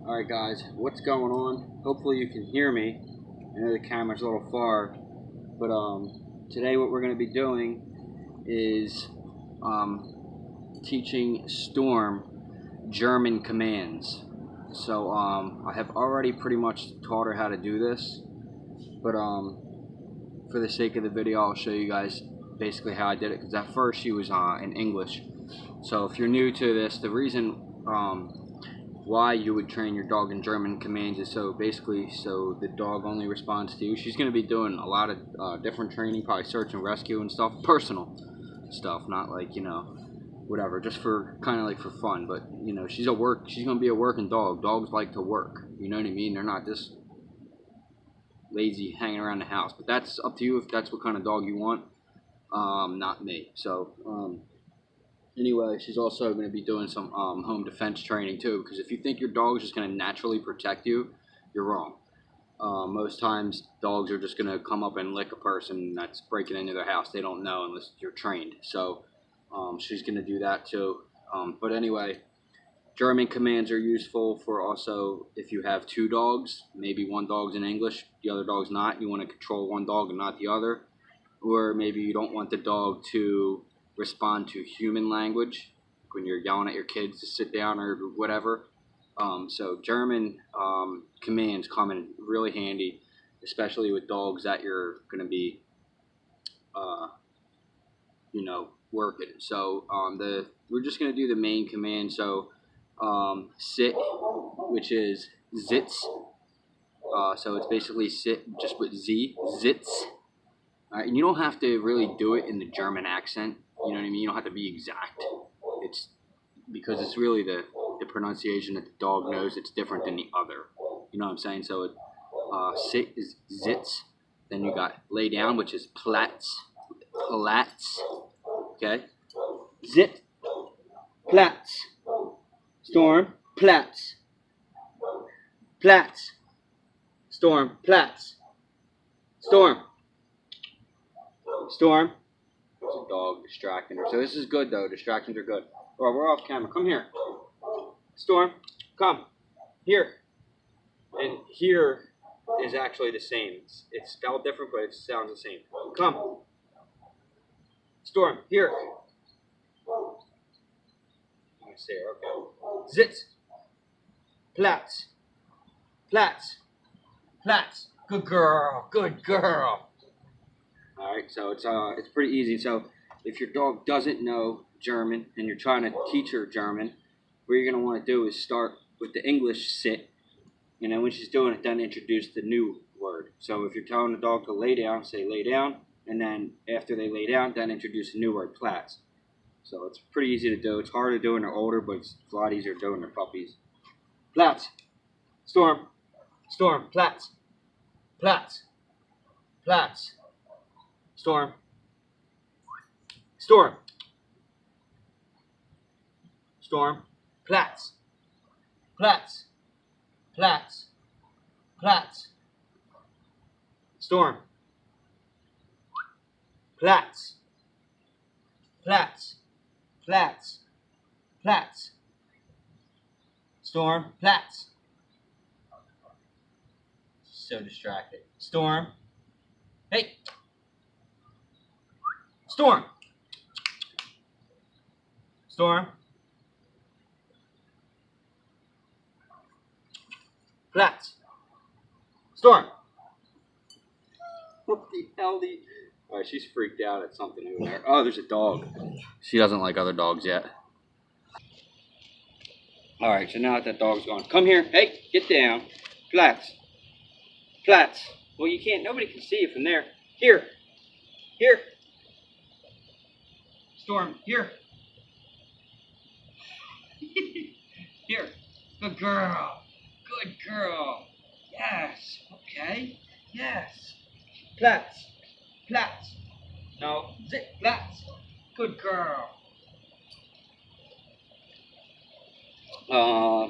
Alright guys, what's going on? Hopefully you can hear me. I know the camera's a little far, but today what we're going to be doing is teaching Storm German commands. So I have already pretty much taught her how to do this, but for the sake of the video I'll show you guys basically how I did it, because at first she was in English. So if you're new to this, the reason why you would train your dog in German commands is so the dog only responds to you. She's going to be doing a lot of different training, probably search and rescue and stuff, personal stuff, not like, you know, whatever, just for kind of like for fun. But you know, she's going to be a working dog. Dogs like to work, you know what I mean? They're not just lazy hanging around the house. But that's up to you if that's what kind of dog you want. Not me. So anyway, she's also going to be doing some home defense training too, because if you think your dog's just going to naturally protect you, you're wrong. Most times dogs are just going to come up and lick a person that's breaking into their house. They don't know unless you're trained. So she's going to do that too. But anyway, German commands are useful for also if you have two dogs. Maybe one dog's in English, the other dog's not. You want to control one dog and not the other. Or maybe you don't want the dog to respond to human language when you're yelling at your kids to sit down or whatever. So German commands come in really handy, especially with dogs that you're going to be, you know, working. So we're just going to do the main command. So sit, which is zits. So it's basically sit just with Z, zits. Alright, and you don't have to really do it in the German accent. You know what I mean? You don't have to be exact. It's because it's really the pronunciation that the dog knows. It's different than the other. You know what I'm saying? So sit is zits. Then you got lay down, which is Platz. Platz. Okay? Zit. Platz. Storm. Platz. Platz. Storm. Platz. Storm. Storm. There's a dog distracting her. So this is good though. Distractions are good. Alright, we're off camera. Come here. Storm, come. Here. And here is actually the same. It's spelled different, but it sounds the same. Come. Storm, here. Let me see her. Okay. Zit. Platz. Platz. Platz. Good girl. Good girl. Alright, so it's pretty easy. So if your dog doesn't know German and you're trying to teach her German, what you're going to want to do is start with the English sit, and then when she's doing it, then introduce the new word. So if you're telling the dog to lay down, say lay down, and then after they lay down, then introduce a new word, Platz. So it's pretty easy to do. It's hard to do when they're older, but it's a lot easier to do when they're puppies. Platz. Storm. Storm. Platz. Platz. Platz. Storm. Storm. Storm. Platz. Platz. Platz. Platz. Storm. Platz. Platz. Platz. Platz. Storm. Platz. So distracted. Storm. Hey. Storm. Storm. Platz. Storm. What the hell? Alright, she's freaked out at something over there. Oh, there's a dog. She doesn't like other dogs yet. Alright, so now that dog's gone. Come here. Hey, get down. Platz. Platz. Well, you can't. Nobody can see you from there. Here. Here. Storm, here. Here. Good girl. Good girl. Yes. Okay. Yes. Platz. Platz. No. Zit. Platz. Good girl.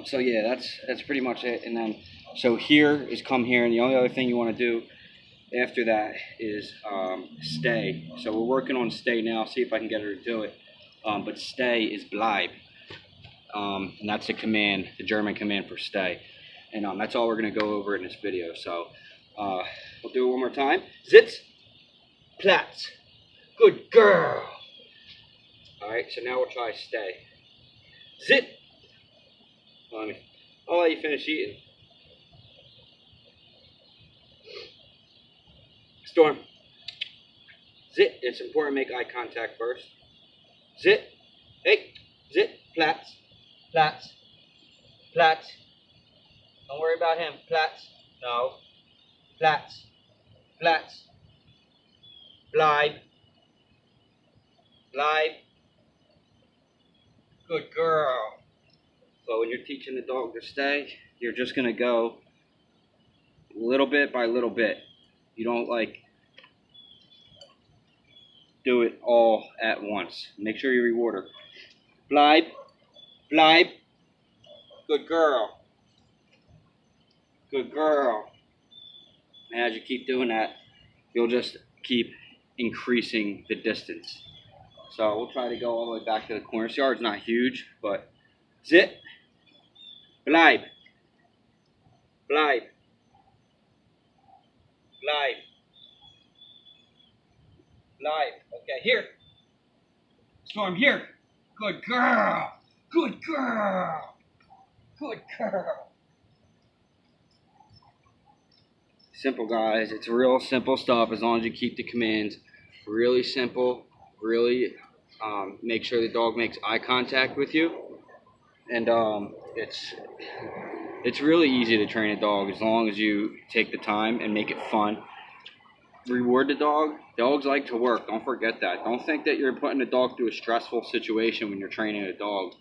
So yeah, that's pretty much it. And then, so here is come here, and the only other thing you want to do after that is stay. So we're working on stay now. See if I can get her to do it. But stay is bleib. And that's the command, the German command for stay. And that's all we're going to go over in this video. So we'll do it one more time. Zits, plats. Good girl. All right, so now we'll try stay. Zit. I'll let you finish eating. Storm. Zit. It's important to make eye contact first. Zit. Hey. Zit. Plats. Plats. Plats. Don't worry about him. Plats. No. Plats. Plats. Bleib. Bleib. Good girl. So when you're teaching the dog to stay, you're just going to go little bit by little bit. You don't like do it all at once. Make sure you reward her. Bleib. Bleib. Good girl. Good girl. And as you keep doing that, you'll just keep increasing the distance. So we'll try to go all the way back to the corner. This yard's not huge, but zit. Bleib. Bleib. Bleib. Bleib. Okay, here. Storm, here. Good girl. Good girl. Good girl. Simple, guys. It's real simple stuff as long as you keep the commands really simple. Really make sure the dog makes eye contact with you. And it's really easy to train a dog as long as you take the time and make it fun. Reward the dog. Dogs like to work. Don't forget that. Don't think that you're putting the dog through a stressful situation when you're training a dog.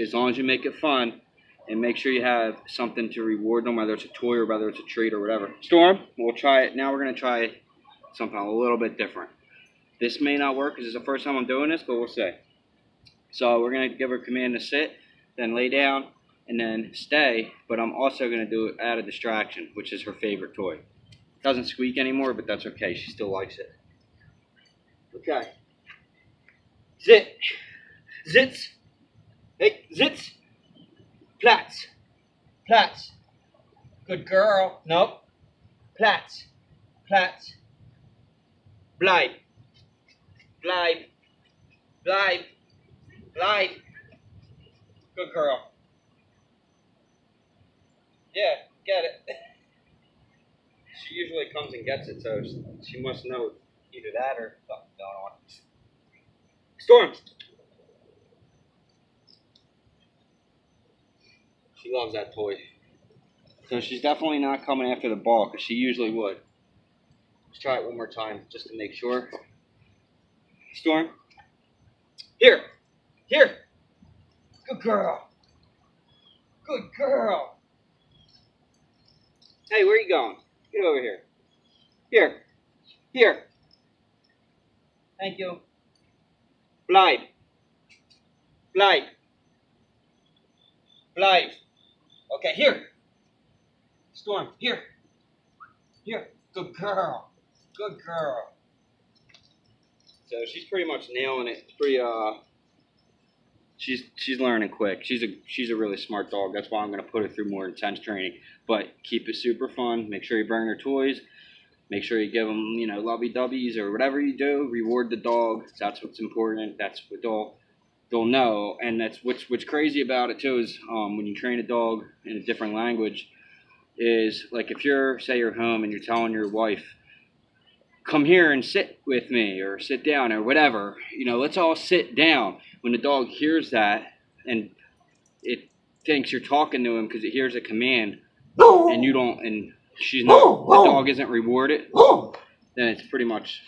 As long as you make it fun and make sure you have something to reward them, whether it's a toy or whether it's a treat or whatever. Storm, we'll try it. Now we're going to try something a little bit different. This may not work because it's the first time I'm doing this, but we'll see. So we're going to give her a command to sit, then lay down, and then stay. But I'm also going to do it add a distraction, which is her favorite toy. It doesn't squeak anymore, but that's okay. She still likes it. Okay. Zit. Zits. Hey, zits. Plats. Plats. Good girl. Nope. Plats. Plats. Bleib. Bleib. Bleib. Bleib. Good girl. Yeah, get it. She usually comes and gets it, so she must know either that or something going on. Storm. She loves that toy. So she's definitely not coming after the ball because she usually would. Let's try it one more time just to make sure. Storm. Here. Here. Good girl. Good girl. Hey, where are you going? Get over here. Here. Here. Thank you. Bleib. Bleib. Bleib. Okay, here. Storm, here. Here. Good girl. Good girl. So she's pretty much nailing it. It's pretty she's learning quick. She's a really smart dog. That's why I'm gonna put her through more intense training. But keep it super fun. Make sure you bring her toys. Make sure you give them, lovey-dovey's or whatever you do. Reward the dog. That's what's important. That's what they'll know. And that's what's crazy about it too is when you train a dog in a different language is like if say you're home and you're telling your wife, come here and sit with me or sit down or whatever, let's all sit down. When the dog hears that and it thinks you're talking to him because it hears a command and you don't, and the dog isn't rewarded, then it's pretty much,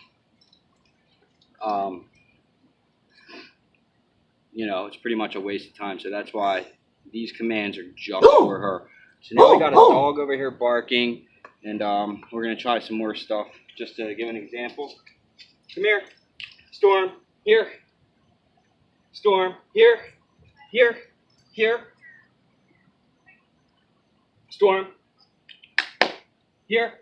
it's pretty much a waste of time. So that's why these commands are just for her. So now we got a dog over here barking, and we're going to try some more stuff just to give an example. Come here. Storm, here. Storm, here. Here. Here. Storm, here.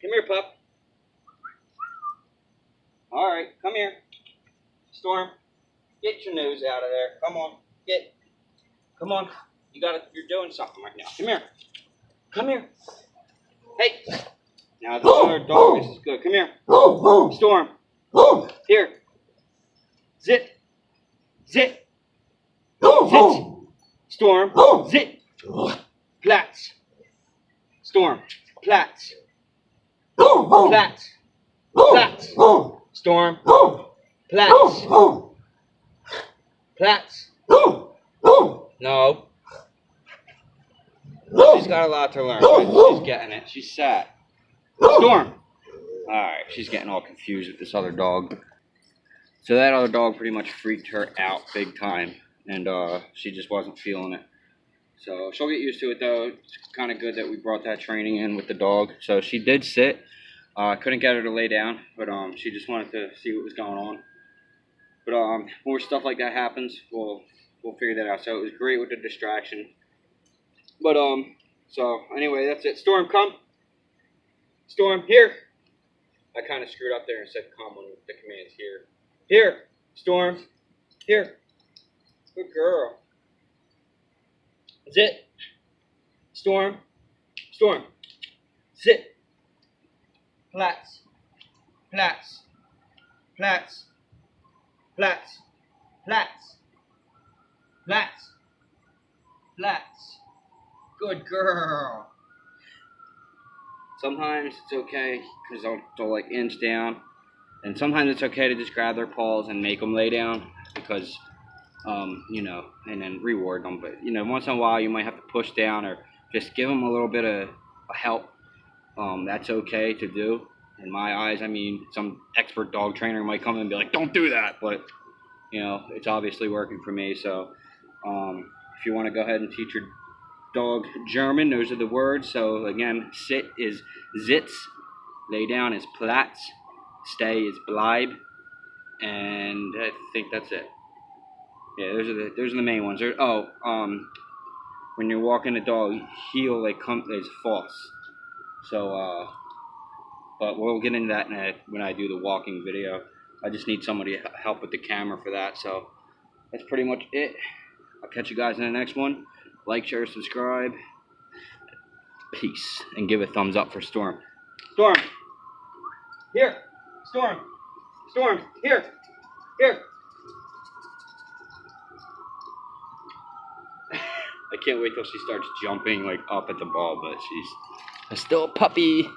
Come here, pup. All right, come here. Storm, Get your nose out of there. Come on. Come on. You're doing something right now. Come here. Come here. Hey. Now the other dog, this is good. Come here. Storm. Here. Zit. Zit. Zit. Storm. Zit. Plats. Storm. Plats. Plats. Plats. Storm. Plats. Plats. No. She's got a lot to learn, but she's getting it. She's sad. Storm. Alright, she's getting all confused with this other dog. So that other dog pretty much freaked her out big time, and she just wasn't feeling it. So she'll get used to it though. It's kind of good that we brought that training in with the dog. So she did sit. Couldn't get her to lay down, but she just wanted to see what was going on. But more stuff like that happens, we'll figure that out. So it was great with the distraction. But so anyway, that's it. Storm, come. Storm, here. I kind of screwed up there and said come on the commands here. Here, Storm, here. Good girl. Zit. Storm. Storm. Sit. Plats. Plats. Plats. Plats. Plats. Plats. Plats. Good girl. Sometimes it's okay because they'll like inch down, and sometimes it's okay to just grab their paws and make them lay down because you know, and then reward them. But you know, once in a while you might have to push down or just give them a little bit of help. That's okay to do in my eyes. I mean, some expert dog trainer might come in and be like, don't do that, but you know, it's obviously working for me. So if you want to go ahead and teach your dog German, those are the words. So again, sit is zits, lay down is plats, stay is bleib, and I think that's it. Yeah, those are the main ones. When you're walking a dog, heel is false. So but we'll get into that when I do the walking video. I just need somebody to help with the camera for that. So that's pretty much it. I'll catch you guys in the next one. Like, share, subscribe. Peace. And give a thumbs up for Storm. Storm. Here. Storm. Storm. Here. Here. I can't wait till she starts jumping like up at the ball, but she's still a puppy.